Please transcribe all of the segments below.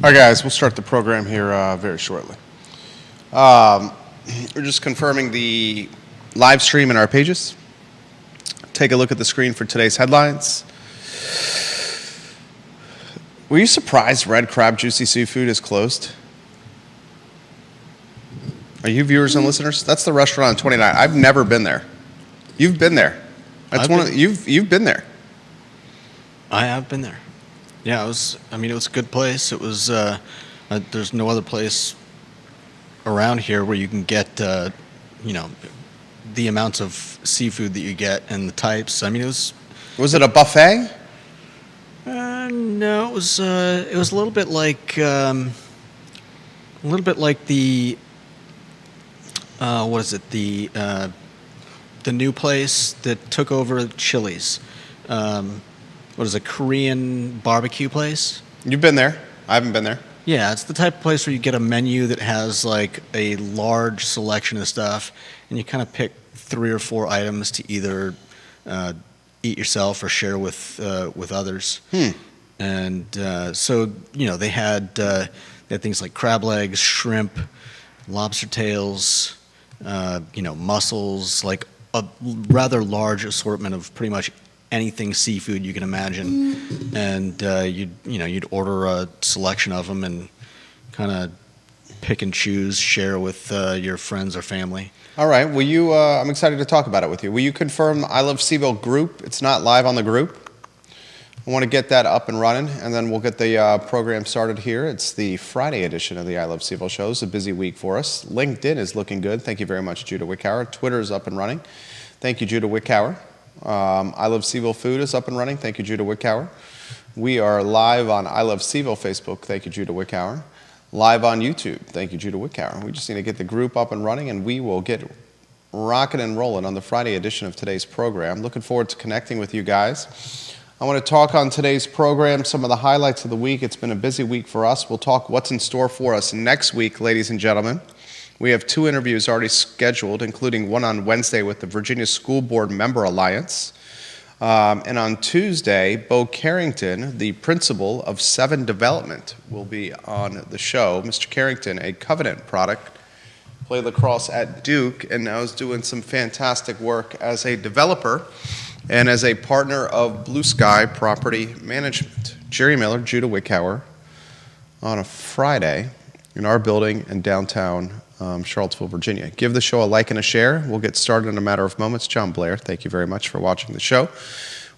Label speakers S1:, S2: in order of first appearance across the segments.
S1: All right, guys, we'll start the program here very shortly. We're just confirming the live stream in our pages. Take a look at the screen for today's headlines. Were you surprised Red Crab Juicy Seafood is closed? Are you viewers and listeners? That's the restaurant on 29. I've never been there. You've been there. You've been there.
S2: I have been there. Yeah, it was a good place. It was, there's no other place around here where you can get, the amounts of seafood that you get and the types. I mean, it was...
S1: Was it a buffet?
S2: No, it was a little bit like, the, the new place that took over Chili's. What is a Korean barbecue place?
S1: You've been there. I haven't been there.
S2: Yeah, it's the type of place where you get a menu that has like a large selection of stuff, and you kind of pick 3 or 4 items to either eat yourself or share with others. And so they had things like crab legs, shrimp, lobster tails, mussels, like a rather large assortment of pretty much anything seafood you can imagine, and you'd order a selection of them and kind of pick and choose, share with your friends or family.
S1: All right. Will you? I'm excited to talk about it with you. Will you confirm I Love CVille group? It's not live on the group. I want to get that up and running, and then we'll get the program started here. It's the Friday edition of the I Love CVille show. It's a busy week for us. LinkedIn is looking good. Thank you very much, Judah Wickower. Twitter is up and running. Thank you, Judah Wickower. I Love CVille Food is up and running. Thank you, Judah Wickower. We are live on I Love CVille Facebook. Thank you, Judah Wickower. Live on YouTube. Thank you, Judah Wickower. We just need to get the group up and running, and we will get rocking and rolling on the Friday edition of today's program. Looking forward to connecting with you guys. I want to talk on today's program some of the highlights of the week. It's been a busy week for us. We'll talk what's in store for us next week, ladies and gentlemen. We have 2 interviews already scheduled, including one on Wednesday with the Virginia School Board Member Alliance. And on Tuesday, Bo Carrington, the principal of 7 Development, will be on the show. Mr. Carrington, a Covenant product, played lacrosse at Duke, and now is doing some fantastic work as a developer and as a partner of Blue Sky Property Management. Jerry Miller, Judah Wickower, on a Friday in our building in downtown Charlottesville, Virginia. Give the show a like and a share. We'll get started in a matter of moments. John Blair, thank you very much for watching the show.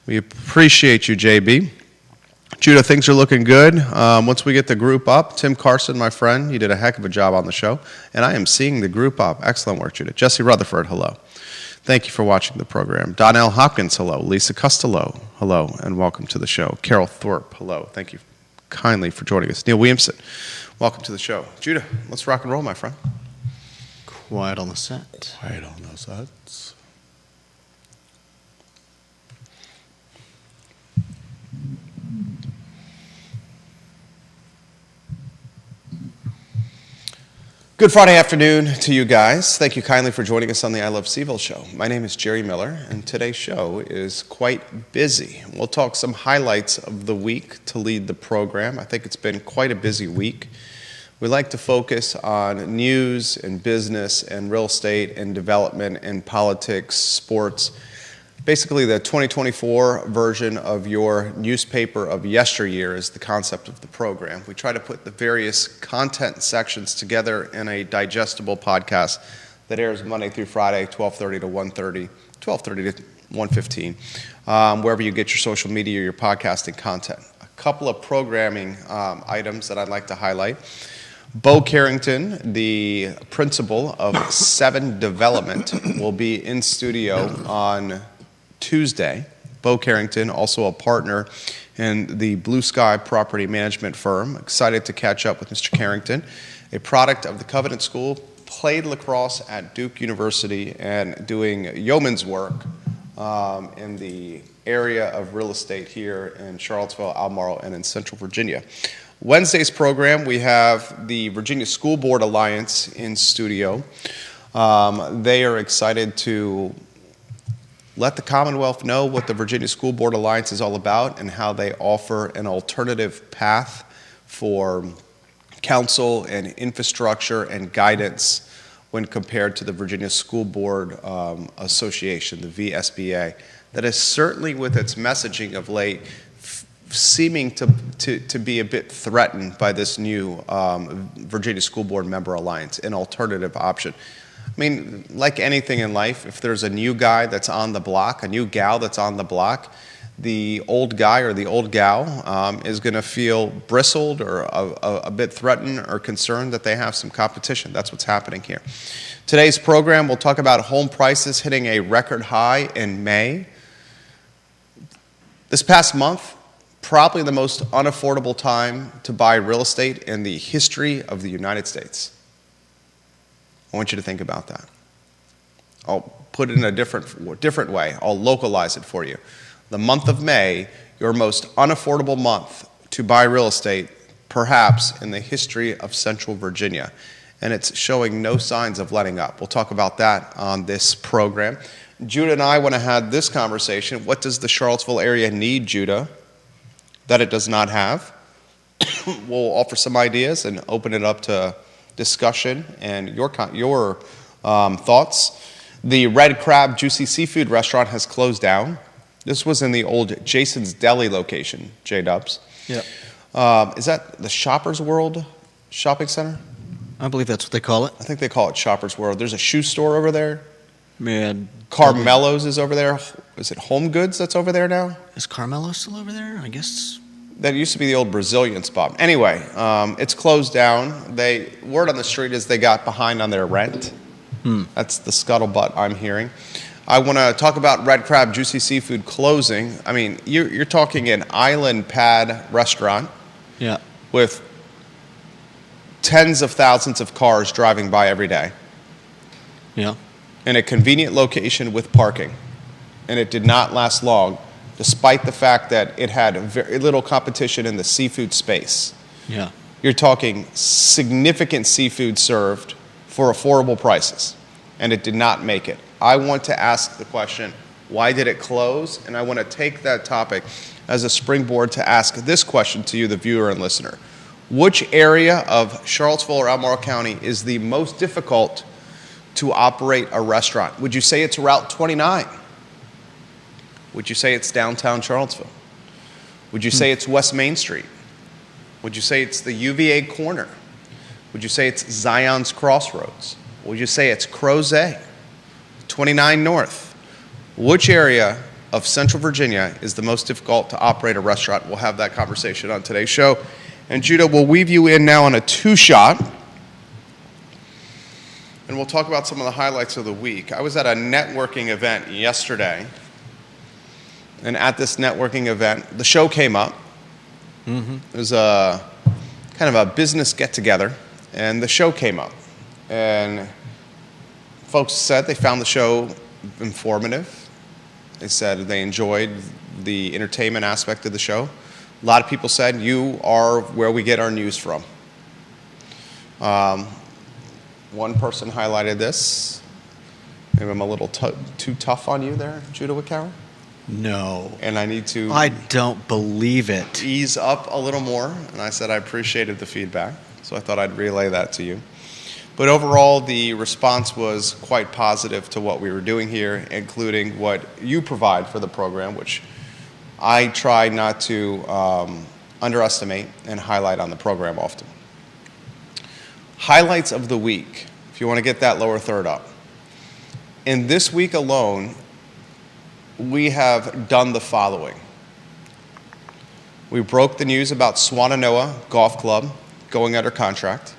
S1: We appreciate you, JB. Judah, things are looking good. Once we get the group up, Tim Carson, my friend, you did a heck of a job on the show, and I am seeing the group up. Excellent work, Judah. Jesse Rutherford, hello. Thank you for watching the program. Donnell Hopkins, hello. Lisa Costello, hello, and welcome to the show. Carol Thorpe, hello. Thank you kindly for joining us. Neil Williamson, welcome to the show. Judah, let's rock and roll, my friend.
S2: Quiet on the set.
S3: Quiet on the sets.
S1: Good Friday afternoon to you guys. Thank you kindly for joining us on the I Love CVille show. My name is Jerry Miller, and today's show is quite busy. We'll talk some highlights of the week to lead the program. I think it's been quite a busy week. We like to focus on news and business and real estate and development and politics, sports. Basically, the 2024 version of your newspaper of yesteryear is the concept of the program. We try to put the various content sections together in a digestible podcast that airs Monday through Friday, 12:30 to 1:30, 12:30 to 1:15, wherever you get your social media or your podcasting content. A couple of programming items that I'd like to highlight. Bo Carrington, the principal of 7 Development, will be in studio on Tuesday. Bo Carrington, also a partner in the Blue Sky Property Management firm. Excited to catch up with Mr. Carrington, a product of the Covenant School, played lacrosse at Duke University and doing yeoman's work in the area of real estate here in Charlottesville, Albemarle, and in Central Virginia. Wednesday's program, we have the Virginia School Board Alliance in studio. They are excited to let the Commonwealth know what the Virginia School Board Alliance is all about and how they offer an alternative path for counsel and infrastructure and guidance when compared to the Virginia School Board Association, the VSBA, that is certainly with its messaging of late seeming to be a bit threatened by this new Virginia School Board Member Alliance, an alternative option. I mean, like anything in life, if there's a new guy that's on the block, a new gal that's on the block, the old guy or the old gal is going to feel bristled or a bit threatened or concerned that they have some competition. That's what's happening here. Today's program, we'll talk about home prices hitting a record high in May. This past month, probably the most unaffordable time to buy real estate in the history of the United States. I want you to think about that. I'll put it in a different way. I'll localize it for you. The month of May, your most unaffordable month to buy real estate, perhaps in the history of Central Virginia. And it's showing no signs of letting up. We'll talk about that on this program. Judah and I want to have this conversation. What does the Charlottesville area need, Judah, that it does not have? We'll offer some ideas and open it up to discussion and your thoughts. The Red Crab Juicy Seafood restaurant has closed down. This was in the old Jason's Deli location, J-Dubs.
S2: Yeah.
S1: Is that the Shoppers World Shopping Center?
S2: I believe that's what they call it.
S1: I think they call it Shoppers World. There's a shoe store over there.
S2: Man.
S1: Carmelo's is over there. Is it Home Goods that's over there now?
S2: Is Carmelo still over there? I guess.
S1: That used to be the old Brazilian spot. Anyway, it's closed down. Word on the street is they got behind on their rent. That's the scuttlebutt I'm hearing. I want to talk about Red Crab Juicy Seafood closing. I mean, you're talking an island pad restaurant with tens of thousands of cars driving by every day.
S2: Yeah.
S1: In a convenient location with parking. And it did not last long, despite the fact that it had very little competition in the seafood space.
S2: Yeah.
S1: You're talking significant seafood served for affordable prices, and it did not make it. I want to ask the question, why did it close? And I want to take that topic as a springboard to ask this question to you, the viewer and listener. Which area of Charlottesville or Albemarle County is the most difficult to operate a restaurant? Would you say it's Route 29? Would you say it's downtown Charlottesville? Would you say it's West Main Street? Would you say it's the UVA corner? Would you say it's Zion's Crossroads? Would you say it's Crozet, 29 North? Which area of Central Virginia is the most difficult to operate a restaurant? We'll have that conversation on today's show. And Judah, we'll weave you in now on a two-shot. And we'll talk about some of the highlights of the week. I was at a networking event yesterday. And at this networking event, the show came up. It was a kind of a business get-together. And the show came up. And folks said they found the show informative. They said they enjoyed the entertainment aspect of the show. A lot of people said, you are where we get our news from. One person highlighted this. Maybe I'm a little too tough on you there, Judah Wickower?
S2: No.
S1: And I need to
S2: I don't believe it.
S1: ease up a little more. And I said I appreciated the feedback. So I thought I'd relay that to you. But overall, the response was quite positive to what we were doing here, including what you provide for the program, which I try not to underestimate and highlight on the program often. Highlights of the week, if you want to get that lower third up. In this week alone, we have done the following. We broke the news about Swannanoa Golf Club going under contract.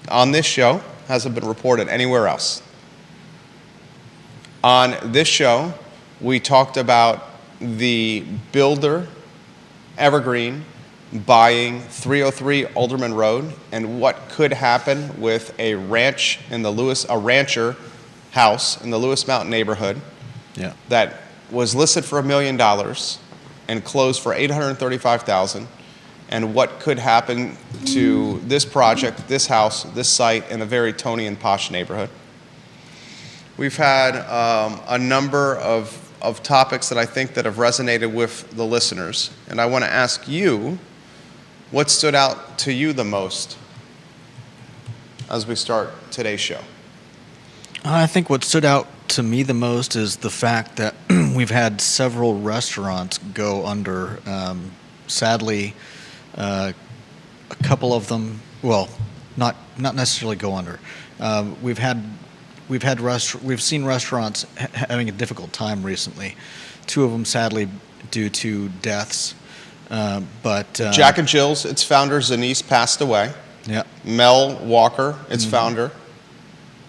S1: On this show, hasn't been reported anywhere else. On this show, we talked about the builder, Evergreen, buying 303 Alderman Road and what could happen with a rancher house in the Lewis Mountain neighborhood that was listed for $1 million and closed for $835,000, and what could happen to this project, this house, this site in a very Tony and posh neighborhood. We've had a number of topics that I think that have resonated with the listeners, and I want to ask you, what stood out to you the most as we start today's show?
S2: I think what stood out to me the most is the fact that we've had several restaurants go under. Sadly, a couple of them, well, not necessarily go under. We've seen restaurants having a difficult time recently. Two of them, sadly, due to deaths. But
S1: Jack and Jill's, its founder Zanice passed away.
S2: Yeah.
S1: Mel Walker, its founder,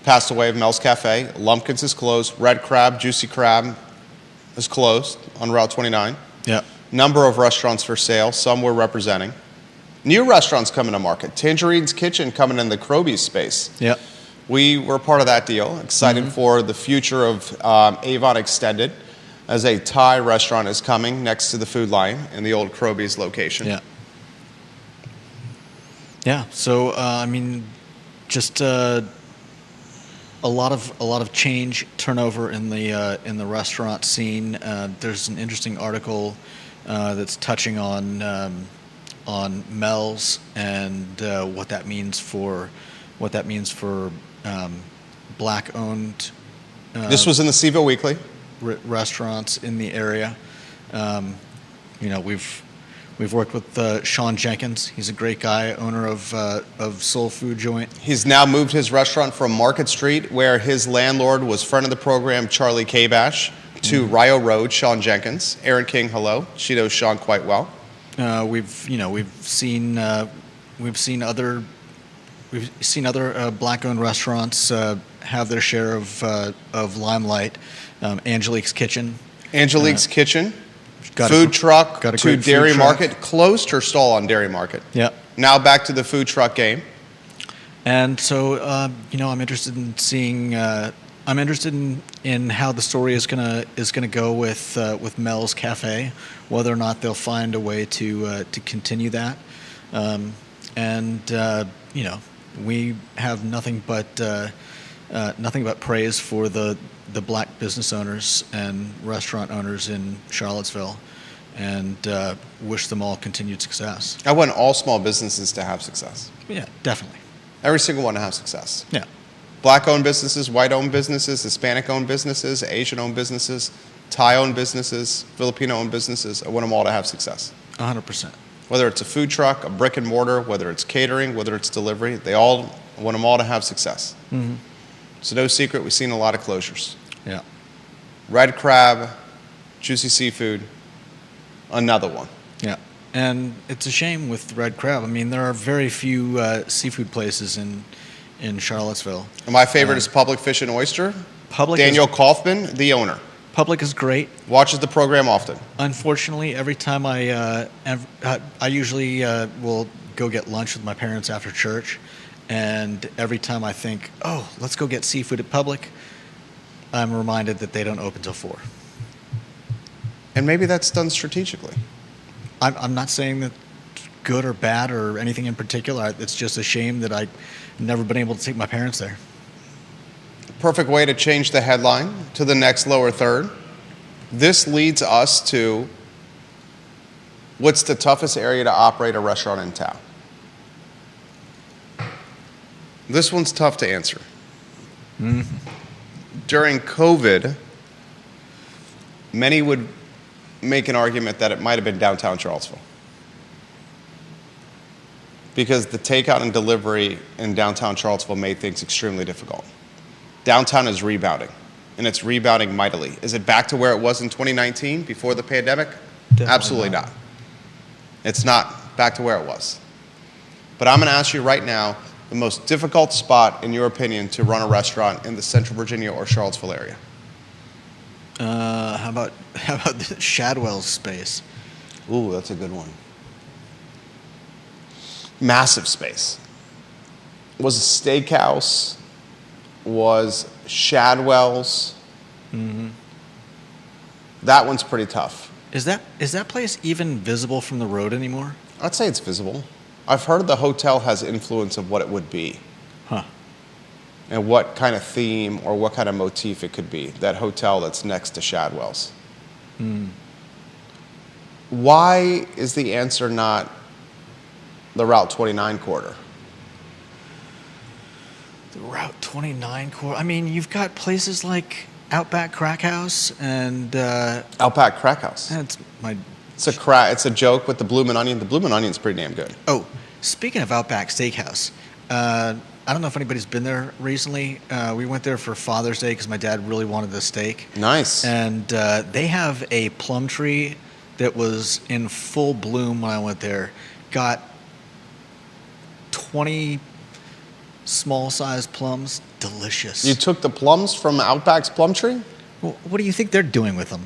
S1: passed away of Mel's Cafe. Lumpkins is closed. Red Crab, Juicy Crab is closed on Route 29.
S2: Yeah.
S1: Number of restaurants for sale. Some we're representing. New restaurants coming to market. Tangerine's Kitchen coming in the Croby's space.
S2: Yeah.
S1: We were part of that deal. Excited for the future of Avon Extended, as a Thai restaurant is coming next to the Food Lion in the old Croby's location.
S2: Yeah. Yeah. So I mean, just a lot of change, turnover in the restaurant scene. There's an interesting article that's touching on Mel's and what that means for black-owned.
S1: This was in the Seville Weekly.
S2: Restaurants in the area. We've worked with Sean Jenkins. He's a great guy, owner of Soul Food Joint.
S1: He's now moved his restaurant from Market Street, where his landlord was friend of the program Charlie Kabash, to Rio Road, Sean Jenkins. Erin King, hello. She knows Sean quite well.
S2: We've seen other black-owned restaurants have their share of limelight. Angelique's Kitchen.
S1: Angelique's Kitchen,
S2: got
S1: food truck
S2: got a
S1: to
S2: great food
S1: Dairy
S2: truck.
S1: Market, closed her stall on Dairy Market.
S2: Yeah.
S1: Now back to the food truck game.
S2: And so, I'm interested in seeing. I'm interested in how the story is gonna go with Mel's Cafe, whether or not they'll find a way to continue that. We have nothing but praise for the black business owners and restaurant owners in Charlottesville, and wish them all continued success.
S1: I want all small businesses to have success.
S2: Yeah, definitely.
S1: Every single one to have success.
S2: Yeah.
S1: Black-owned businesses, white-owned businesses, Hispanic-owned businesses, Asian-owned businesses, Thai-owned businesses, Filipino-owned businesses. I want them all to have success.
S2: 100%.
S1: Whether it's a food truck, a brick and mortar, whether it's catering, whether it's delivery, I want them all to have success.
S2: Mm-hmm.
S1: So no secret, we've seen a lot of closures.
S2: Yeah.
S1: Red Crab, Juicy Seafood, another one.
S2: Yeah. And it's a shame with Red Crab. I mean, there are very few seafood places in Charlottesville.
S1: And my favorite is Public Fish and Oyster. Daniel Kaufman, the owner.
S2: Public is great.
S1: Watches the program often.
S2: Unfortunately, every time I usually will go get lunch with my parents after church, and every time I think, oh, let's go get seafood at Public, I'm reminded that they don't open till 4.
S1: And maybe that's done strategically.
S2: I'm not saying that good or bad or anything in particular. It's just a shame that I've never been able to take my parents there.
S1: Perfect way to change the headline to the next lower third. This leads us to what's the toughest area to operate a restaurant in town? This one's tough to answer.
S2: Mm-hmm.
S1: During COVID, many would make an argument that it might have been downtown Charlottesville, because the takeout and delivery in downtown Charlottesville made things extremely difficult. Downtown is rebounding, and it's rebounding mightily. Is it back to where it was in 2019 before the pandemic?
S2: Definitely
S1: Absolutely not. It's not back to where it was. But I'm going to ask you right now, the most difficult spot, in your opinion, to run a restaurant in the Central Virginia or Charlottesville area?
S2: How about the Shadwell's space?
S1: Ooh, that's a good one. Massive space. Was a steakhouse, was Shadwell's.
S2: Mm-hmm.
S1: That one's pretty tough.
S2: Is that place even visible from the road anymore?
S1: I'd say it's visible. I've heard the hotel has influence of what it would be.
S2: Huh.
S1: And what kind of theme or what kind of motif it could be, that hotel that's next to Shadwell's.
S2: Mm.
S1: Why is the answer not the Route 29 corridor?
S2: The Route 29 core. I mean, you've got places like Outback Crack House and
S1: Outback Crack House.
S2: that's my.
S1: It's a joke with the bloomin' onion. The bloomin' onion's pretty damn good.
S2: Oh, speaking of Outback Steakhouse, I don't know if anybody's been there recently. We went there for Father's Day because my dad really wanted the steak.
S1: Nice.
S2: And they have a plum tree that was in full bloom when I went there. Got 20 small-sized plums. Delicious.
S1: You took the plums from Outback's plum tree?
S2: Well, what do you think they're doing with them?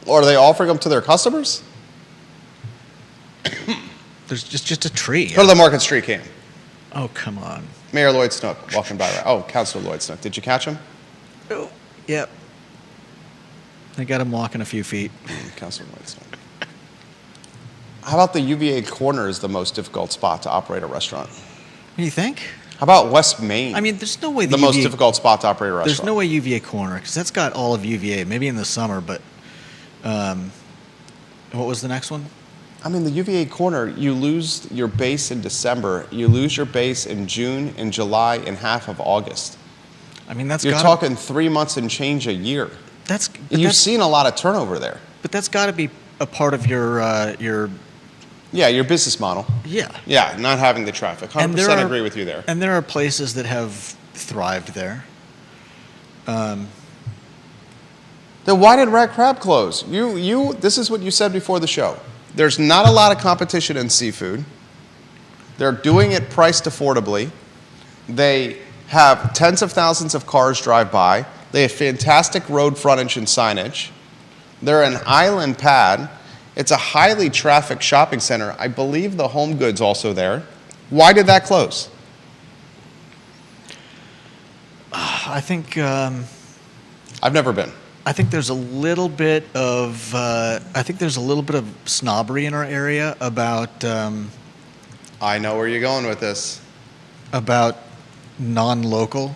S1: Or are they offering them to their customers?
S2: There's just a tree.
S1: Go to the Market Street game.
S2: Oh, come on.
S1: Mayor Lloyd Snook walking by. Oh, Councilor Lloyd Snook. Did you catch him?
S2: Oh, yep. I got him walking a few feet.
S1: Councilor Lloyd Snook. How about the UVA corner is the most difficult spot to operate a restaurant?
S2: What do you think?
S1: How about West Main?
S2: I mean, there's no way
S1: the most difficult spot to operate a restaurant.
S2: There's no way UVA corner because that's got all of UVA. Maybe in the summer, but what was the next one?
S1: I mean, the UVA corner, you lose your base in December, you lose your base in June, in July, and half of August.
S2: I mean,
S1: You're talking 3 months and change a year. You've seen a lot of turnover there.
S2: But that's got to be a part of your
S1: Yeah, your business model.
S2: yeah.
S1: Yeah, not having the traffic. 100% agree with you there.
S2: And there are places that have thrived there.
S1: Then why did Red Crab close? This is what you said before the show. There's not a lot of competition in seafood. They're doing it priced affordably. They have tens of thousands of cars drive by. They have fantastic road frontage and signage. They're an island pad. It's a highly trafficked shopping center. I believe the Home Goods also there. Why did that close?
S2: I think
S1: I've never been.
S2: I think there's a little bit of snobbery in our area about
S1: I know where you're going with this.
S2: about non-local,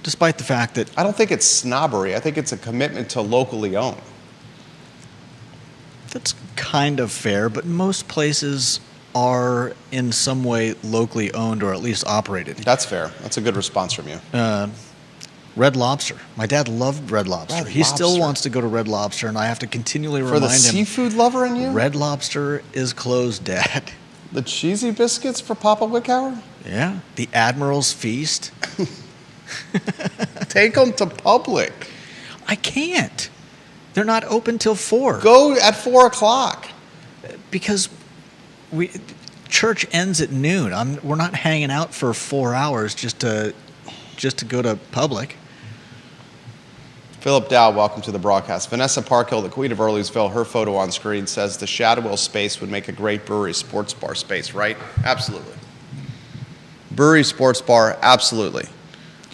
S2: despite the fact that
S1: I don't think it's snobbery. I think it's a commitment to locally own.
S2: that's kind of fair, but most places are in some way locally owned or at least operated.
S1: That's fair. That's a good response from you.
S2: Red Lobster. My dad loved Red Lobster.
S1: Red
S2: He still
S1: Lobster.
S2: wants to go to Red Lobster, and I have to continually
S1: For
S2: remind
S1: the
S2: him.
S1: seafood lover in you?
S2: Red Lobster is closed, Dad.
S1: The cheesy biscuits for Papa Wickhauer?
S2: Yeah. The Admiral's Feast.
S1: Take them to public.
S2: I can't. They're not open till 4.
S1: Go at 4 o'clock.
S2: Because church ends at noon. We're not hanging out for 4 hours just to go to public.
S1: Philip Dow, welcome to the broadcast. Vanessa Parkhill, the Queen of Earlysville, her photo on screen says the Shadowell space would make a great brewery sports bar space, right? Absolutely. Brewery sports bar, absolutely.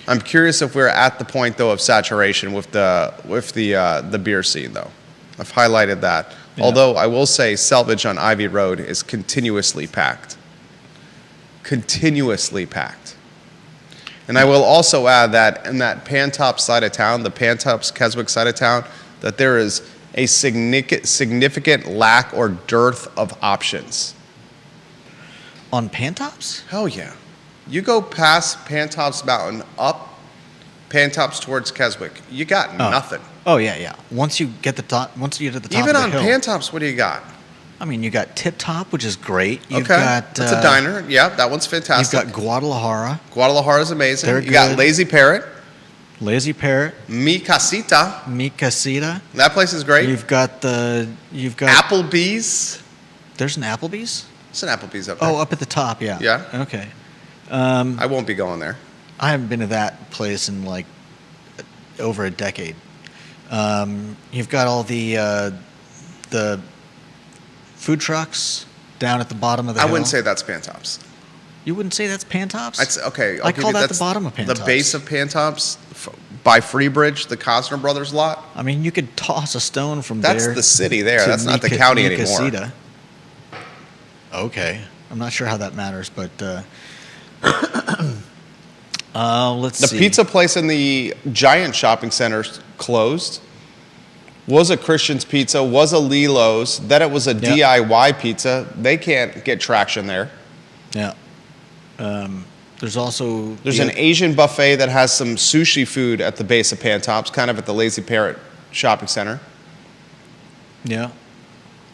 S1: I'm curious if we're at the point though of saturation with the beer scene though. I've highlighted that.
S2: Yeah.
S1: Although I will say Selvage on Ivy Road is continuously packed. Continuously packed. And I will also add that in that Pantops side of town, the Pantops Keswick side of town, that there is a significant lack or dearth of options.
S2: On Pantops?
S1: Hell yeah. You go past Pantops Mountain, up Pantops towards Keswick, you got nothing.
S2: Oh yeah. Once you get to the top
S1: Even
S2: of the
S1: on
S2: hill,
S1: Pantops, what do you got?
S2: I mean, you got Tip Top, which is great. You've
S1: Okay,
S2: got,
S1: that's a diner. Yeah, that one's fantastic.
S2: You've got Guadalajara,
S1: Guadalajara's amazing.
S2: They're
S1: You got
S2: good.
S1: Lazy Parrot,
S2: Lazy Parrot,
S1: Mi Casita.
S2: Mi Casita.
S1: That place is great.
S2: You've got
S1: Applebee's.
S2: There's an Applebee's.
S1: It's an Applebee's up there.
S2: Oh, up at the top, yeah.
S1: Yeah.
S2: Okay.
S1: I won't be going there.
S2: I haven't been to that place in like over a decade. You've got all the food trucks down at the bottom of the hill.
S1: I wouldn't say that's Pantops.
S2: You wouldn't say that's Pantops?
S1: Okay.
S2: I call that the bottom of Pantops.
S1: The base of Pantops by Freebridge, the Cosner Brothers lot.
S2: I mean, you could toss a stone from
S1: That's
S2: there.
S1: the city there.
S2: to
S1: That's not the
S2: Mi
S1: county
S2: Mi
S1: anymore.
S2: Casita. Okay. I'm not sure how that matters, but let's
S1: The
S2: see.
S1: pizza place in the Giant Shopping Center closed. Was a Christian's Pizza, was a Lilo's, then it was a DIY pizza. They can't get traction there.
S2: Yeah. There's also
S1: There's an Asian buffet that has some sushi food at the base of Pantops, kind of at the Lazy Parrot shopping center.
S2: Yeah.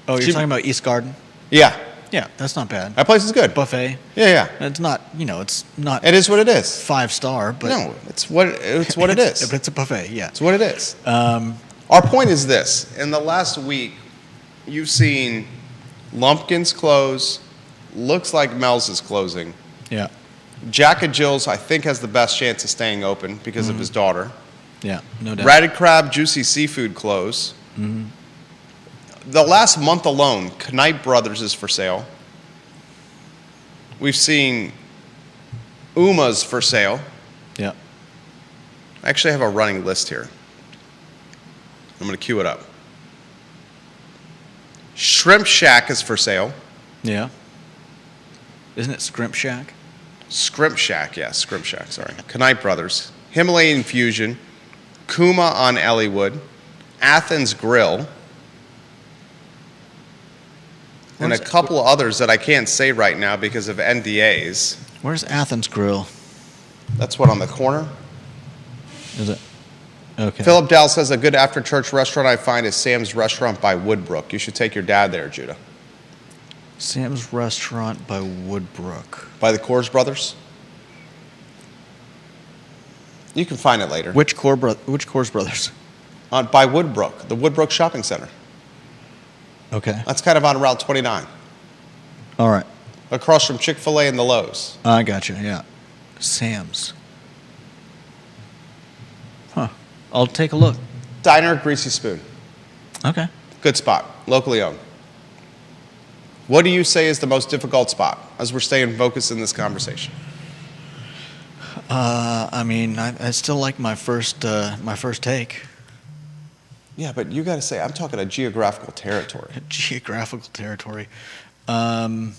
S2: Oh, you're talking about East Garden?
S1: Yeah,
S2: Yeah, that's not bad.
S1: that place is good.
S2: Buffet.
S1: Yeah, yeah.
S2: It's not, it's not
S1: It is what it is.
S2: 5-star, but
S1: No, it's what it is.
S2: But it's a buffet. Yeah.
S1: It's what it is. Our point is this. In the last week, you've seen Lumpkins close. Looks like Mel's is closing.
S2: Yeah.
S1: Jack and Jill's, I think, has the best chance of staying open because of his daughter.
S2: Yeah. No doubt.
S1: Ratted Crab, Juicy Seafood close. The last month alone, Knight Brothers is for sale. We've seen Uma's for sale.
S2: Yeah.
S1: I actually have a running list here. I'm going to cue it up. Shrimp Shack is for sale.
S2: Yeah. Isn't it Scrimp Shack?
S1: Scrimp Shack, yeah, Scrimp Shack, sorry. Knight Brothers. Himalayan Fusion. Kuma on Elliewood. Athens Grill. And a couple of others that I can't say right now because of NDAs.
S2: Where's Athens Grill?
S1: That's what, on the corner?
S2: Is it? Okay.
S1: Philip Dell says a good after-church restaurant I find is Sam's Restaurant by Woodbrook. You should take your dad there, Judah.
S2: Sam's Restaurant by Woodbrook.
S1: By the Coors Brothers? You can find it later.
S2: Which Coors Brothers?
S1: By Woodbrook, the Woodbrook Shopping Center.
S2: Okay.
S1: That's kind of on Route 29,
S2: All right.
S1: across from Chick-fil-A and the Lowe's.
S2: I got you. Yeah. Sam's. Huh. I'll take a look.
S1: Diner, Greasy Spoon.
S2: Okay.
S1: Good spot, locally owned. What do you say is the most difficult spot as we're staying focused in this conversation?
S2: I still like my first take.
S1: Yeah, but you got to say, I'm talking a geographical territory.
S2: Geographical territory. I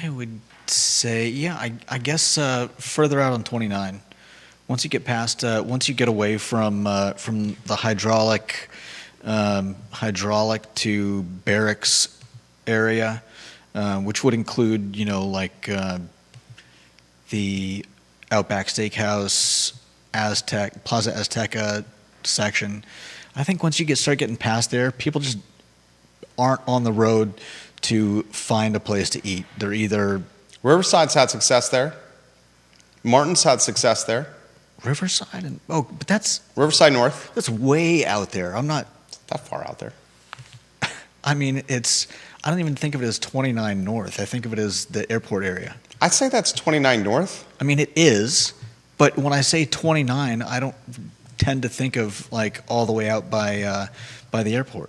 S2: would say, yeah, I guess further out on 29. Once you get past, once you get away from the hydraulic to barracks area, which would include, the Outback Steakhouse, Plaza Azteca section. I think once you start getting past there, people just aren't on the road to find a place to eat. They're either
S1: Riverside's had success there. Martin's had success there.
S2: Riverside but that's
S1: Riverside North.
S2: that's way out there. I'm not.
S1: That far out there.
S2: I mean, I don't even think of it as 29 North. I think of it as the airport area.
S1: I'd say that's 29 North.
S2: I mean, it is, but when I say 29, I don't tend to think of like all the way out by the airport.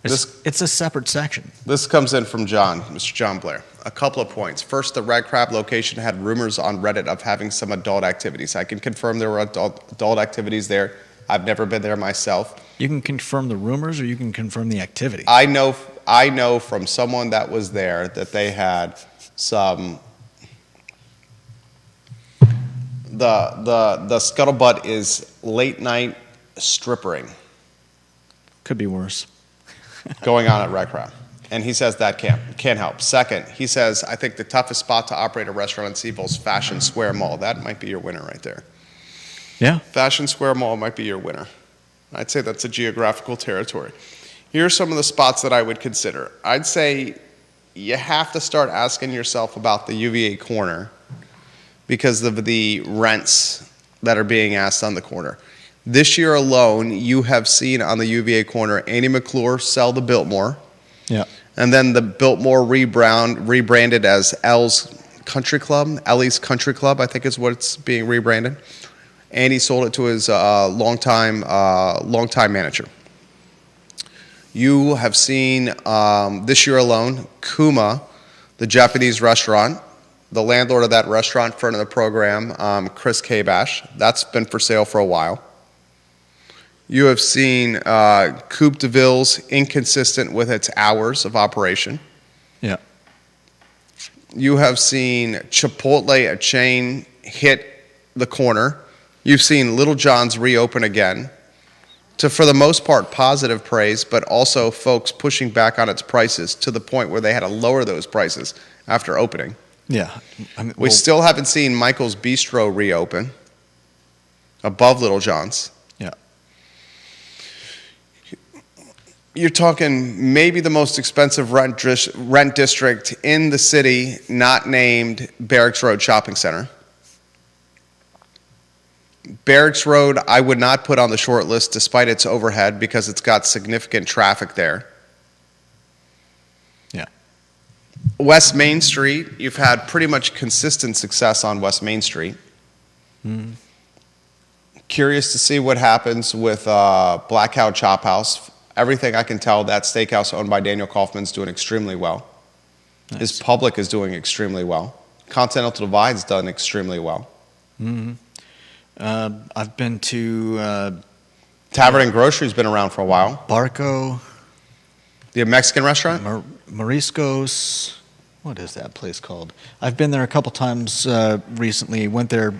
S2: It's a separate section.
S1: This comes in from John, Mr. John Blair. A couple of points. First, the Red Crab location had rumors on Reddit of having some adult activities. I can confirm there were adult activities there. I've never been there myself.
S2: You can confirm the rumors, or you can confirm the activity.
S1: I know from someone that was there that they had some. The scuttlebutt is late night strippering
S2: Could be worse.
S1: going on at Red Crab. And he says that can't help. Second, he says, I think the toughest spot to operate a restaurant in Seville is Fashion Square Mall. That might be your winner right there.
S2: Yeah.
S1: Fashion Square Mall might be your winner. I'd say that's a geographical territory. Here are some of the spots that I would consider. I'd say you have to start asking yourself about the UVA corner because of the rents that are being asked on the corner. This year alone, you have seen on the UVA corner Annie McClure sell the Biltmore.
S2: Yeah.
S1: And then the Biltmore rebranded as Ellie's Country Club, I think is what it's being rebranded. And he sold it to his longtime manager. You have seen this year alone Kuma, the Japanese restaurant, the landlord of that restaurant, friend of the program, Chris Kabash. That's been for sale for a while. You have seen Coupe de Ville's inconsistent with its hours of operation.
S2: Yeah.
S1: You have seen Chipotle, a chain, hit the corner. You've seen Little John's reopen again. to, for the most part, positive praise, but also folks pushing back on its prices to the point where they had to lower those prices after opening.
S2: Yeah. I mean,
S1: We still haven't seen Michael's Bistro reopen above Little John's.
S2: Yeah.
S1: You're talking maybe the most expensive rent district in the city, not named Barracks Road Shopping Center. Barracks Road, I would not put on the short list despite its overhead because it's got significant traffic there.
S2: Yeah.
S1: West Main Street, you've had pretty much consistent success on West Main Street.
S2: Mm.
S1: Curious to see what happens with Black Cow Chop House. Everything I can tell, that steakhouse owned by Daniel Kaufman's doing extremely well.
S2: Nice.
S1: His public is doing extremely well. Continental Divide's done extremely well.
S2: Mm-hmm. I've been to
S1: Tavern and Grocery's been around for a while.
S2: Barco,
S1: The Mexican restaurant?
S2: Moriscos. What is that place called? I've been there a couple times recently. Went there.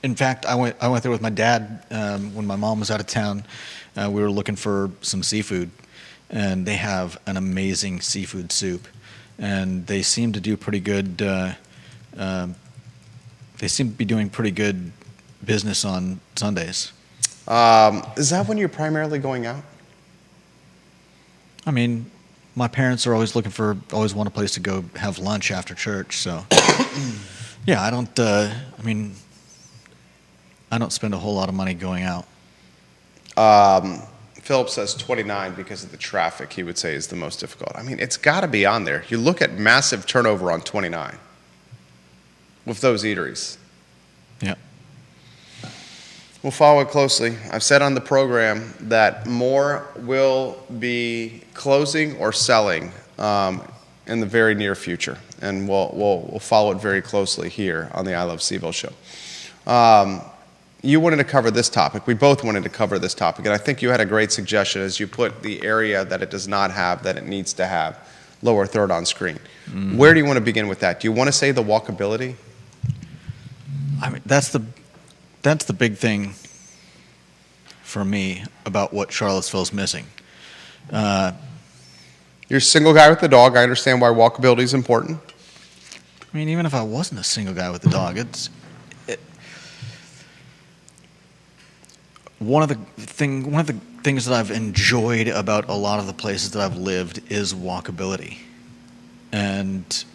S2: In fact, I went there with my dad when my mom was out of town. We were looking for some seafood, and they have an amazing seafood soup, and they seem to do pretty good. They seem to be doing pretty good business on Sundays.
S1: Is that when you're primarily going out?
S2: I mean, my parents are always always want a place to go have lunch after church. So, yeah, I don't. I don't spend a whole lot of money going out.
S1: Philip says 29 because of the traffic, he would say is the most difficult. I mean, it's got to be on there. You look at massive turnover on 29 with those eateries.
S2: Yeah.
S1: We'll follow it closely. I've said on the program that more will be closing or selling in the very near future, and we'll follow it very closely here on the I Love CVille show. You wanted to cover this topic. We both wanted to cover this topic, and I think you had a great suggestion as you put the area that it does not have that it needs to have lower third on screen. Mm. Where do you want to begin with that? Do you want to say the walkability?
S2: I mean, that's the big thing for me about what Charlottesville's missing.
S1: You're a single guy with a dog. I understand why walkability is important.
S2: I mean, even if I wasn't a single guy with a dog, one of the things that I've enjoyed about a lot of the places that I've lived is walkability. And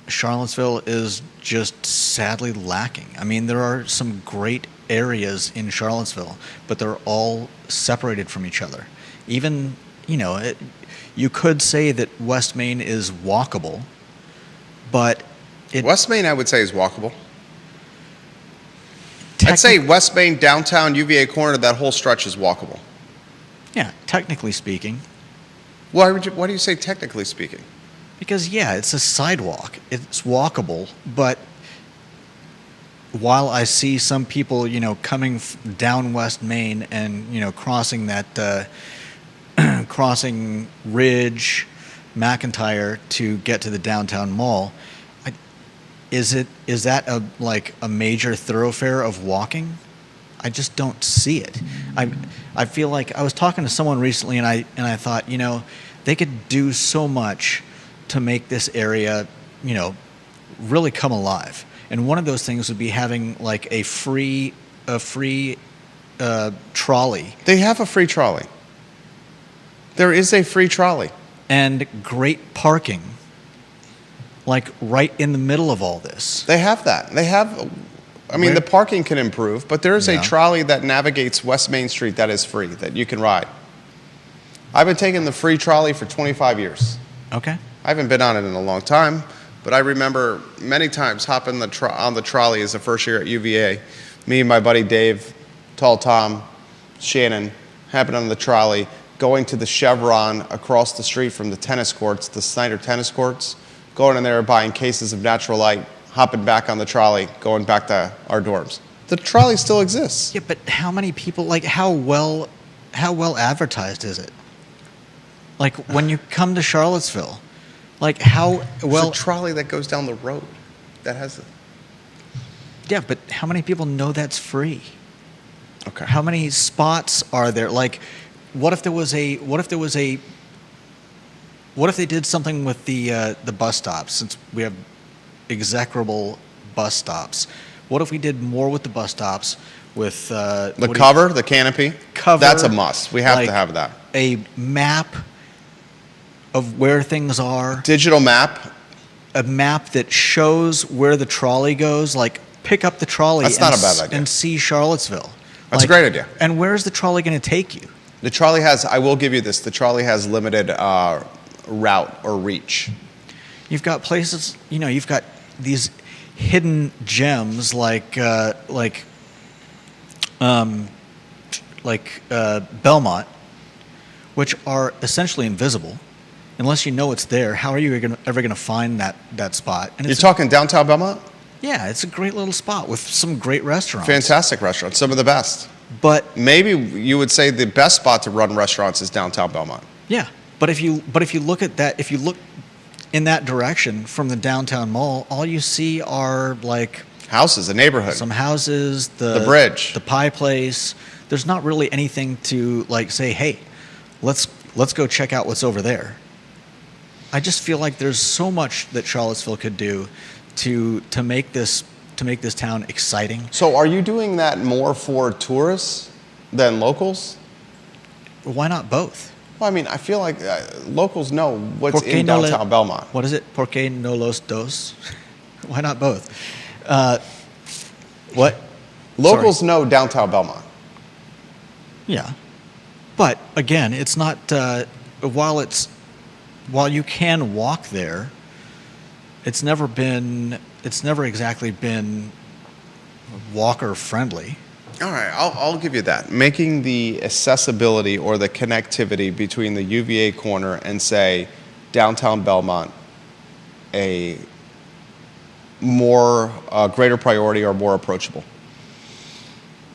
S2: Charlottesville is just sadly lacking. I mean, there are some great areas in Charlottesville, but they're all separated from each other. Even, you could say that West Main is walkable, but
S1: West Main, I would say, is walkable. I'd say West Main, downtown, UVA corner, that whole stretch is walkable.
S2: Yeah, technically speaking.
S1: Why do you say technically speaking?
S2: Because, yeah, it's a sidewalk. It's walkable, but while I see some people, coming down West Main and, crossing that, crossing Ridge, McIntyre to get to the downtown mall, is that a major thoroughfare of walking? I just don't see it. I feel like I was talking to someone recently, and I thought, they could do so much to make this area, really come alive. And one of those things would be having a free trolley.
S1: They have a free trolley. There is a free trolley.
S2: And great parking, right in the middle of all this.
S1: They have that. The parking can improve, but there is a trolley that navigates West Main Street that is free, that you can ride. I've been taking the free trolley for 25 years.
S2: Okay.
S1: I haven't been on it in a long time, but I remember many times hopping on the trolley as the first year at UVA. Me and my buddy Dave, Tall Tom, Shannon, hopping on the trolley, going to the Chevron across the street from the tennis courts, the Snyder tennis courts, going in there, buying cases of Natural Light, hopping back on the trolley, going back to our dorms. The trolley still exists.
S2: Yeah, but how many people, how well advertised is it? When you come to Charlottesville, how well...
S1: There's a trolley that goes down the road that has it.
S2: Yeah, but how many people know that's free?
S1: Okay.
S2: How many spots are there? Like, what if they did something with the bus stops? Since we have execrable bus stops, what if we did more with the bus stops? With
S1: The cover, the canopy,
S2: cover,
S1: that's a must. We have
S2: like
S1: to have that.
S2: a map of where things are,
S1: Digital map.
S2: a map that shows where the trolley goes. Like, pick up the trolley.
S1: That's not a bad idea.
S2: And see Charlottesville.
S1: That's a great idea.
S2: And where's the trolley going to take you?
S1: The trolley has, I will give you this, the trolley has limited route or reach.
S2: You've got places, you've got these hidden gems like Belmont, which are essentially invisible. Unless you know it's there, how are you ever going to find that spot? And
S1: You're talking downtown Belmont?
S2: yeah, it's a great little spot with some great restaurants.
S1: Fantastic restaurants, some of the best.
S2: But
S1: Maybe you would say the best spot to run restaurants is downtown Belmont.
S2: yeah, but if you look at that, if you look in that direction from the downtown mall, all you see are like
S1: Houses, a neighborhood.
S2: some houses,
S1: The bridge.
S2: the pie place. There's not really anything to like say, hey, let's go check out what's over there. I just feel like there's so much that Charlottesville could do to make this town exciting.
S1: So are you doing that more for tourists than locals?
S2: Why not both?
S1: Well, I mean, I feel like locals know what's
S2: ¿Por qué
S1: in
S2: no le-
S1: downtown Belmont.
S2: What is it? ¿Por qué no los dos? Why not both? What?
S1: Locals
S2: Sorry.
S1: know downtown Belmont.
S2: Yeah, but again, it's not. While you can walk there, it's never exactly been walker friendly.
S1: All right, I'll give you that. Making the accessibility or the connectivity between the UVA corner and, say, downtown Belmont a more greater priority or more approachable.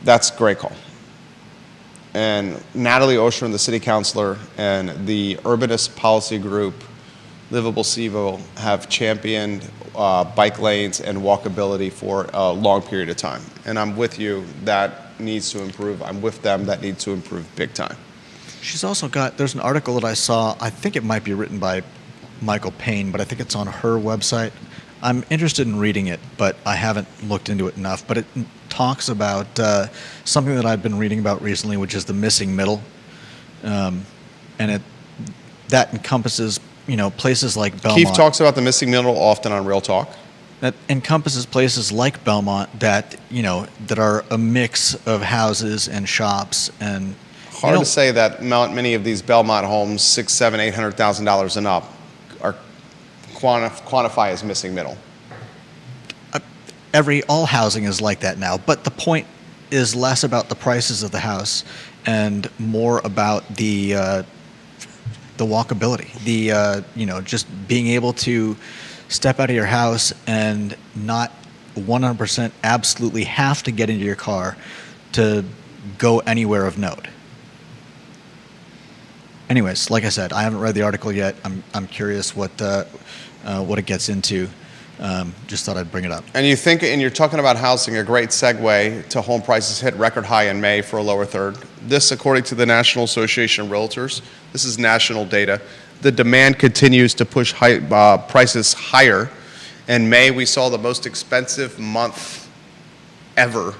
S1: That's a great call. And Natalie Oshrin, the city councilor, and the Urbanist Policy Group, Livable Seville, have championed bike lanes and walkability for a long period of time. And I'm with you, that needs to improve. I'm with them, that needs to improve big time.
S2: She's also got. There's an article that I saw. I think it might be written by Michael Payne, but I think it's on her website. I'm interested in reading it, but I haven't looked into it enough. But it talks about something that I've been reading about recently, which is the missing middle, and that encompasses places like Belmont.
S1: Keith talks about the missing middle often on Real Talk.
S2: That encompasses places like Belmont that that are a mix of houses and shops and.
S1: Hard to say that many of these Belmont homes, $600,000, $700,000, $800,000 and up, are quantify as missing middle.
S2: All housing is like that now, but the point is less about the prices of the house and more about the walkability, just being able to step out of your house and not 100% absolutely have to get into your car to go anywhere of note. Anyways, like I said, I haven't read the article yet. I'm curious what it gets into. Just thought I'd bring it up.
S1: And you're talking about housing, a great segue to home prices hit record high in May for a lower third. This, according to the National Association of Realtors, this is national data. The demand continues to push prices higher. In May, we saw the most expensive month ever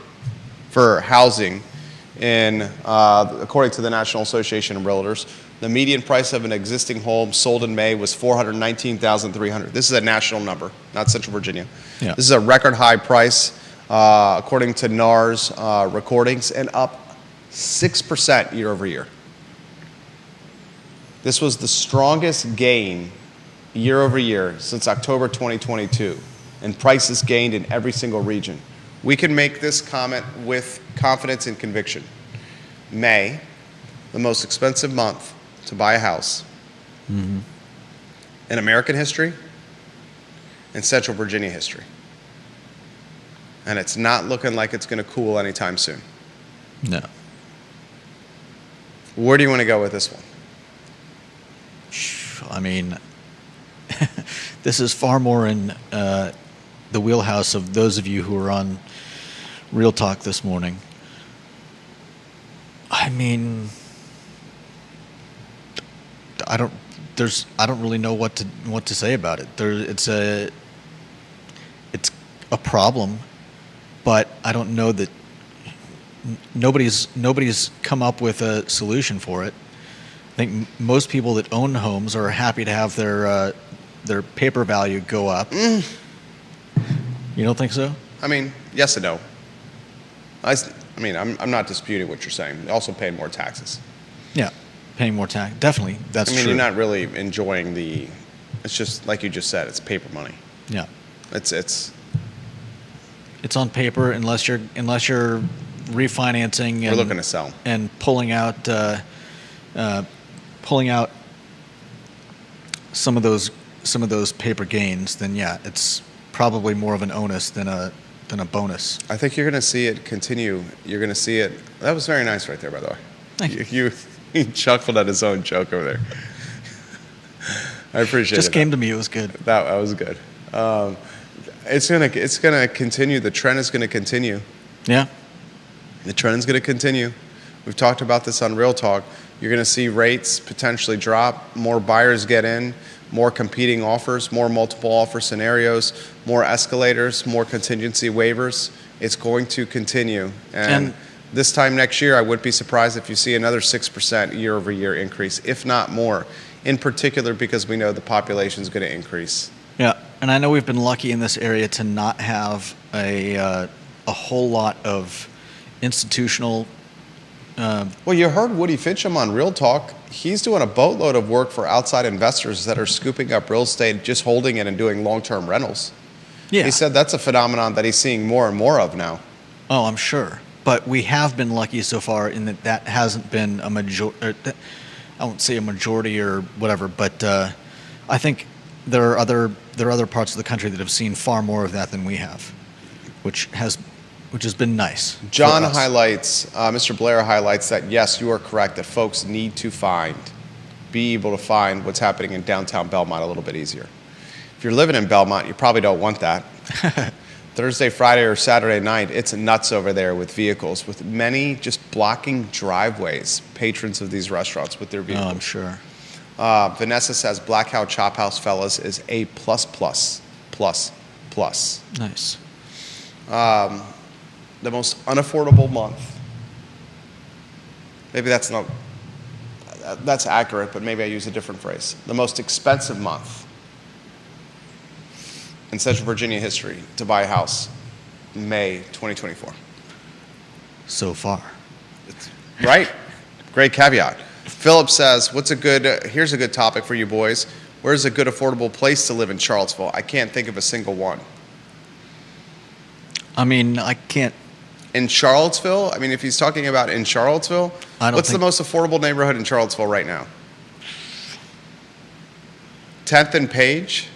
S1: for housing. According to the National Association of Realtors, the median price of an existing home sold in May was $419,300. This is a national number, not Central Virginia.
S2: Yeah.
S1: This is a record high price, according to NAR's recordings, and up 6% year over year. This was the strongest gain year over year since October 2022, and prices gained in every single region. We can make this comment with confidence and conviction. May, the most expensive month to buy a house in American history and Central Virginia history. And it's not looking like it's going to cool anytime soon.
S2: No.
S1: Where do you want to go with this one?
S2: I mean, this is far more in the wheelhouse of those of you who were on Real Talk this morning. I mean, I don't. I don't really know what to say about it. It's a problem, but I don't know that nobody's come up with a solution for it. I think most people that own homes are happy to have their paper value go up. You don't think so?
S1: I mean, yes and no. I'm not disputing what you're saying. They also pay more taxes.
S2: Yeah, paying more tax. Definitely, that's true.
S1: You're not really enjoying it's just, like you just said, it's paper money.
S2: Yeah.
S1: It's
S2: on paper unless you're refinancing
S1: we're looking to sell.
S2: And pulling out some of those paper gains, then yeah, it's probably more of an onus than a bonus.
S1: I think you're going to see it continue. You're going to see it. That was very nice right there, by the way.
S2: Thank you.
S1: He chuckled at his own joke over there. I appreciate it.
S2: Just came to me. It was good.
S1: That was good. It's gonna continue. The trend is going to continue.
S2: Yeah.
S1: The trend's going to continue. We've talked about this on Real Talk. You're going to see rates potentially drop, more buyers get in, more competing offers, more multiple offer scenarios, more escalators, more contingency waivers. It's going to continue. And this time next year, I wouldn't be surprised if you see another 6% year-over-year increase, if not more, in particular because we know the population is going to increase.
S2: Yeah, and I know we've been lucky in this area to not have a whole lot of institutional.
S1: Well, you heard Woody Fincham on Real Talk. He's doing a boatload of work for outside investors that are scooping up real estate, just holding it and doing long-term rentals.
S2: Yeah.
S1: He said that's a phenomenon that he's seeing more and more of now.
S2: Oh, I'm sure. But we have been lucky so far in that hasn't been a majority. I won't say a majority or whatever, but I think there are other parts of the country that have seen far more of that than we have, which has been nice.
S1: John highlights, Mr. Blair highlights that, yes, you are correct, that folks need to be able to find what's happening in downtown Belmont a little bit easier. If you're living in Belmont, you probably don't want that. Thursday, Friday, or Saturday night, it's nuts over there with vehicles, with many just blocking driveways, patrons of these restaurants with their vehicles.
S2: Oh, I'm sure.
S1: Vanessa says Black Cow Chop House, fellas, is A+++++.
S2: Nice.
S1: The most unaffordable month. Maybe that's accurate, but maybe I use a different phrase. The most expensive month in Central Virginia history to buy a house, May 2024.
S2: So far.
S1: Right? Great caveat. Philip says, here's a good topic for you boys. Where's a good affordable place to live in Charlottesville? I can't think of a single one.
S2: I mean, I can't.
S1: In Charlottesville? I mean, if he's talking about in Charlottesville, what's the most affordable neighborhood in Charlottesville right now? 10th and Page?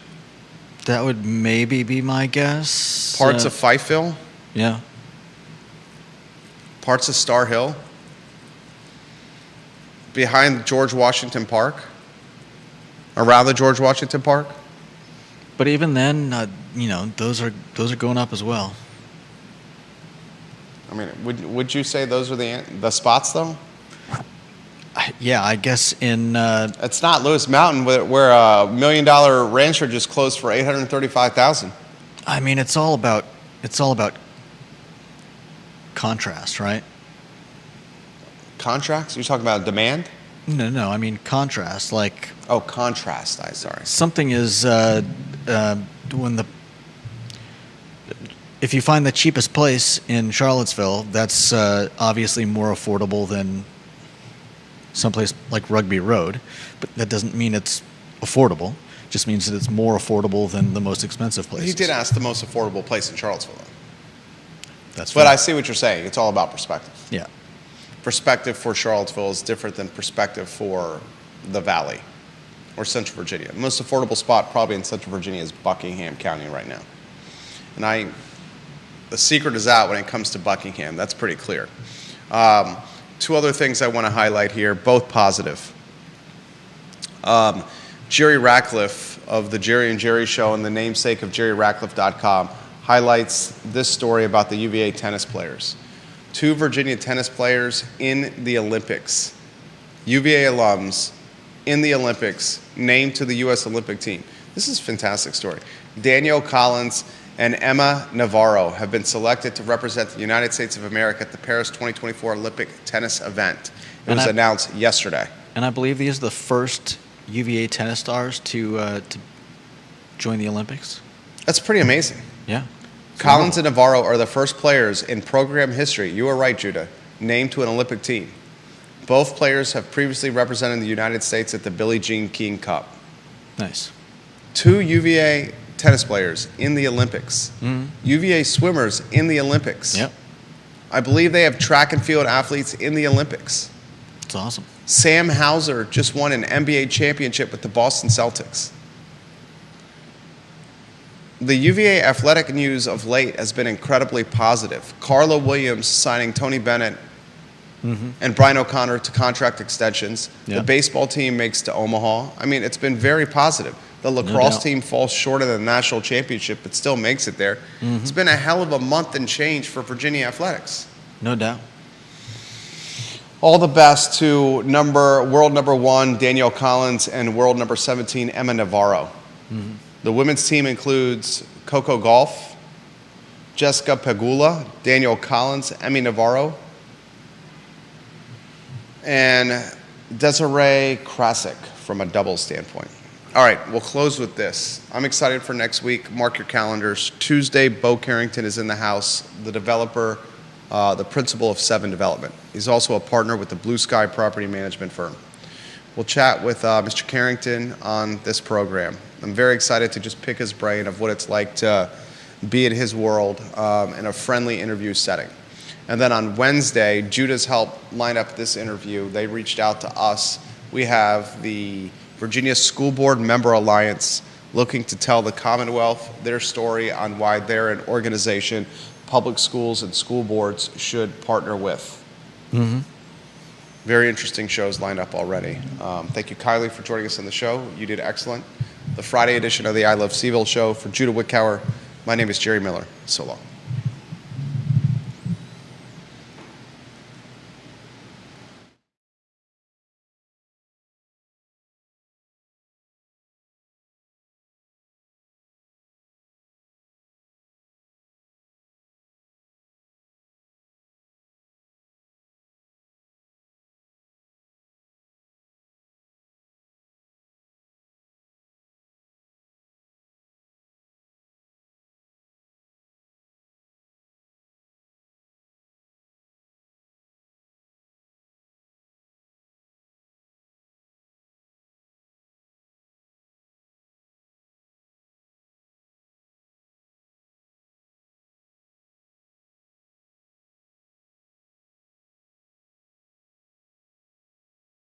S2: That would maybe be my guess.
S1: Parts of Fifeville?
S2: Yeah.
S1: Parts of Star Hill? Behind George Washington Park? Around the George Washington Park?
S2: But even then, those are going up as well.
S1: I mean, would you say those are the spots though?
S2: Yeah, I guess in.
S1: It's not Lewis Mountain where $1 million rancher just closed for $835,000.
S2: I mean, it's all about contrast, right?
S1: Contracts? You're talking about demand?
S2: No. I mean contrast, like.
S1: Oh, contrast. Sorry.
S2: Something is if you find the cheapest place in Charlottesville, that's obviously more affordable than someplace like Rugby Road, but that doesn't mean it's affordable. It just means that it's more affordable than the most expensive places.
S1: He did ask the most affordable place in Charlottesville, though.
S2: That's
S1: But
S2: right.
S1: I see what you're saying. It's all about perspective.
S2: Yeah.
S1: Perspective for Charlottesville is different than perspective for the Valley or Central Virginia. The most affordable spot probably in Central Virginia is Buckingham County right now. And the secret is out when it comes to Buckingham. That's pretty clear. Two other things I want to highlight here, both positive. Jerry Ratcliffe of the Jerry and Jerry Show and the namesake of JerryRatcliffe.com highlights this story about the UVA tennis players. 2 Virginia tennis players in the Olympics. UVA alums in the Olympics, named to the U.S. Olympic team. This is a fantastic story. Danielle Collins and Emma Navarro have been selected to represent the United States of America at the Paris 2024 Olympic tennis event. It was announced yesterday.
S2: And I believe these are the first UVA tennis stars to join the Olympics.
S1: That's pretty amazing.
S2: Yeah.
S1: Collins and Navarro are the first players in program history, you are right, Judah, named to an Olympic team. Both players have previously represented the United States at the Billie Jean King Cup.
S2: Nice.
S1: 2 UVA tennis players in the Olympics. UVA swimmers in the Olympics.
S2: Yep.
S1: I believe they have track and field athletes in the Olympics.
S2: It's awesome.
S1: Sam Hauser just won an NBA championship with the Boston Celtics. The UVA athletic news of late has been incredibly positive. Carla Williams signing Tony Bennett and Brian O'Connor to contract extensions.
S2: Yeah.
S1: The baseball team makes to Omaha. I mean, it's been very positive. The lacrosse team falls short of the national championship, but still makes it there. It's been a hell of a month and change for Virginia athletics.
S2: No doubt.
S1: All the best to world number 1, Danielle Collins, and world number 17, Emma Navarro. The women's team includes Coco Gauff, Jessica Pegula, Danielle Collins, Emmy Navarro, and Desiree Krasik from a doubles standpoint. All right, we'll close with this. I'm excited for next week. Mark your calendars. Tuesday, Bo Carrington is in the house, the developer, the principal of 7 Development. He's also a partner with the Blue Sky Property Management firm. We'll chat with Mr. Carrington on this program. I'm very excited to just pick his brain of what it's like to be in his world in a friendly interview setting. And then on Wednesday, Judah's helped line up this interview. They reached out to us. We have the Virginia School Board Member Alliance looking to tell the Commonwealth their story on why they're an organization public schools and school boards should partner with. Very interesting shows lined up already. Thank you, Kylie, for joining us on the show. You did excellent. The Friday edition of the I Love CVille show. For Judah Wickower, my name is Jerry Miller. So long.